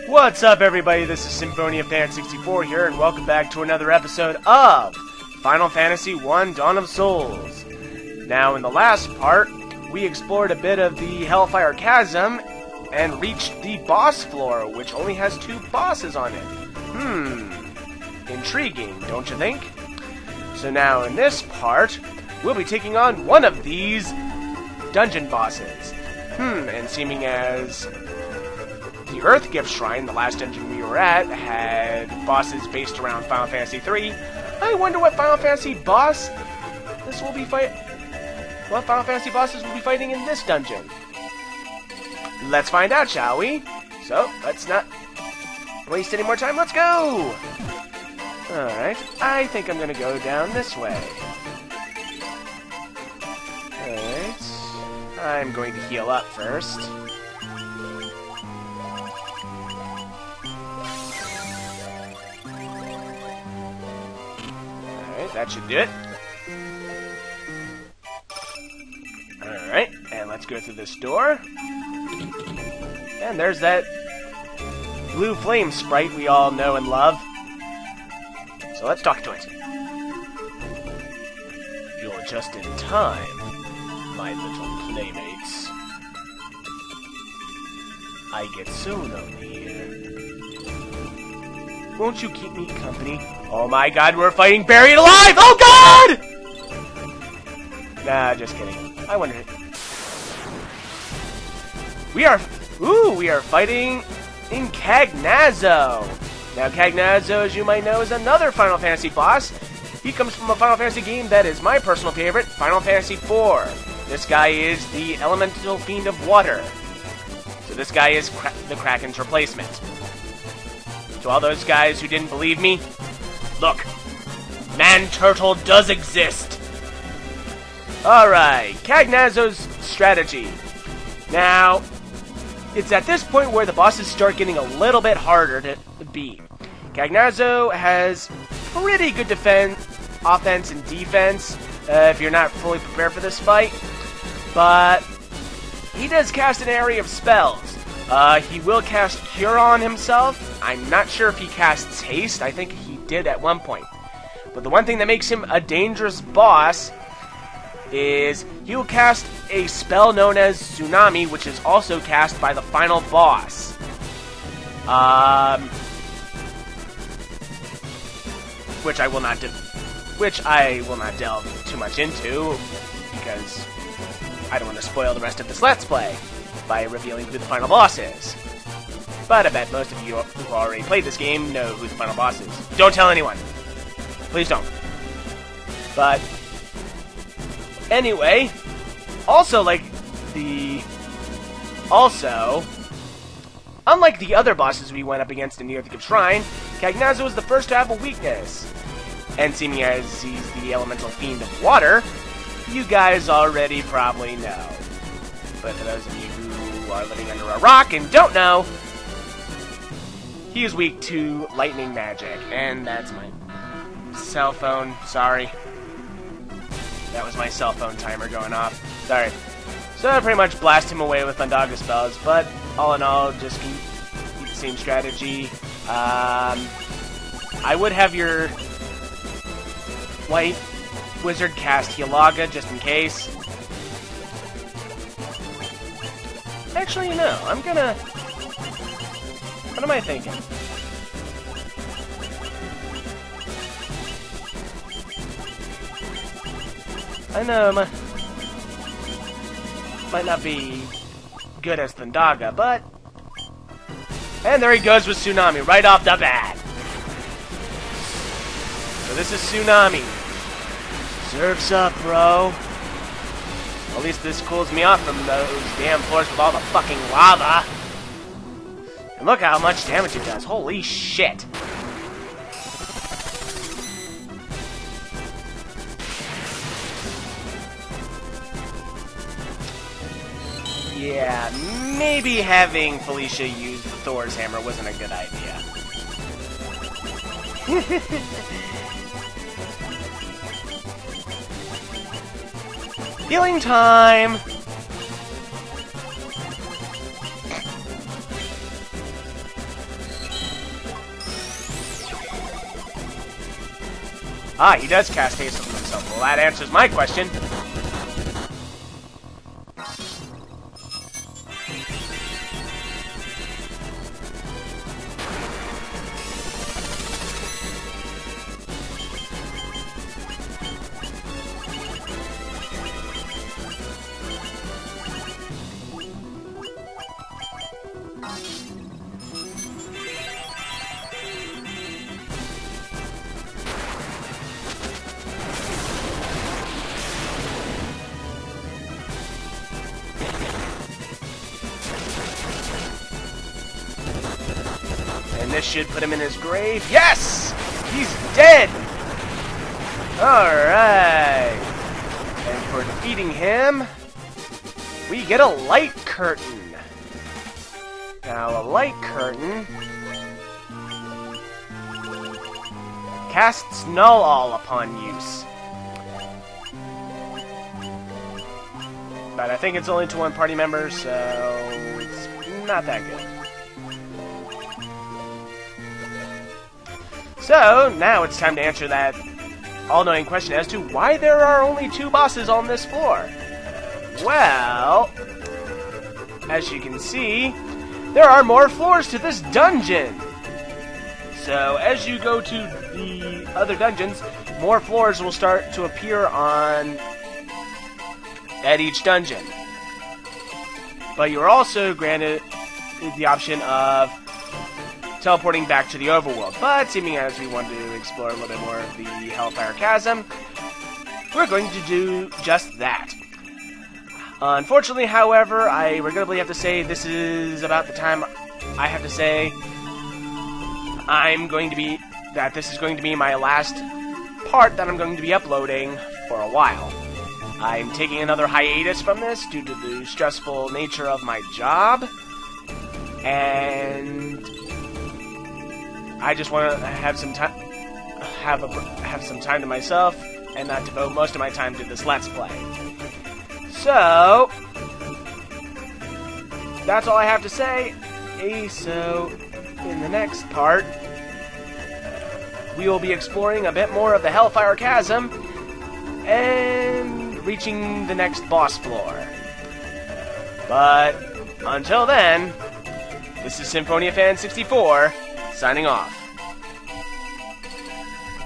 What's up, everybody? This is Symphonia Fan 64 here, and welcome back to another episode of Final Fantasy I Dawn of Souls. Now, in the last part, we explored a bit of the Hellfire Chasm and reached the boss floor, which only has 2 bosses on it. Intriguing, don't you think? So now, in this part, we'll be taking on one of these dungeon bosses. And seeming as the Earth Gift Shrine, the last dungeon we were at, had bosses based around Final Fantasy III, I wonder what Final Fantasy bosses will be fighting in this dungeon. Let's find out, shall we? So, let's not waste any more time. Let's go! Alright, I think I'm gonna go down this way. Alright, I'm going to heal up first. Alright, that should do it. Alright, and let's go through this door. And there's that blue flame sprite we all know and love. So let's talk to it. You're just in time, my little playmates. I get so lonely here. Won't you keep me company? Oh my god, we're fighting buried alive! Oh god! Nah, just kidding. I wonder. We are fighting in Cagnazzo. Now, Cagnazzo, as you might know, is another Final Fantasy boss. He comes from a Final Fantasy game that is my personal favorite, Final Fantasy IV. This guy is the elemental fiend of water. So this guy is the Kraken's replacement. To all those guys who didn't believe me, look, Man-Turtle does exist. Alright, Cagnazzo's strategy. Now, it's at this point where the bosses start getting a little bit harder to beat. Cagnazzo has pretty good offense and defense if you're not fully prepared for this fight, but he does cast an array of spells. He will cast Cure on himself. I'm not sure if he casts Haste. I think he did at one point. But the one thing that makes him a dangerous boss is he will cast a spell known as Tsunami, which is also cast by the final boss. Which I will not delve too much into, because I don't want to spoil the rest of this Let's Play by revealing who the final boss is. But I bet most of you who already played this game know who the final boss is. Don't tell anyone. Please don't. But anyway, unlike the other bosses we went up against in the Earth Gift Shrine, Cagnazzo is the first to have a weakness. And seeming as he's the elemental fiend of water, you guys already probably know. But for those of you who are living under a rock and don't know, he is weak to lightning magic. And that's my cell phone. Sorry. That was my cell phone timer going off. Sorry. So I pretty much blast him away with Thundaga spells, but all in all, just keep the same strategy. I would have your white wizard cast Hilaga just in case. Actually, no. I'm gonna... What am I thinking? I know, might not be good as Thundaga, but... And there he goes with Tsunami, right off the bat. So this is Tsunami. Surf's up, bro. At least this cools me off from those damn floors with all the fucking lava. And look how much damage it does. Holy shit. Yeah, maybe having Felicia use the Thor's hammer wasn't a good idea. Healing time! Ah, he does cast haste on himself. Well, that answers my question. And this should put him in his grave. Yes! He's dead! Alright. And for defeating him, we get a light curtain. Now, a light curtain casts Null All upon use. But I think it's only to one party member, so it's not that good. So, now it's time to answer that all-knowing question as to why there are only 2 bosses on this floor. Well, as you can see, there are more floors to this dungeon. So, as you go to the other dungeons, more floors will start to appear at each dungeon. But you're also granted the option of teleporting back to the overworld. But seeming as we want to explore a little bit more of the Hellfire Chasm, we're going to do just that. Unfortunately, however, I regrettably have to say this is about the time I have to say this is going to be my last part that I'm going to be uploading for a while. I'm taking another hiatus from this due to the stressful nature of my job, and I just want to have some time, have some time to myself, and not devote most of my time to this Let's Play. So that's all I have to say. So in the next part, we will be exploring a bit more of the Hellfire Chasm and reaching the next boss floor. But until then, this is Symphonia Fan 64 signing off.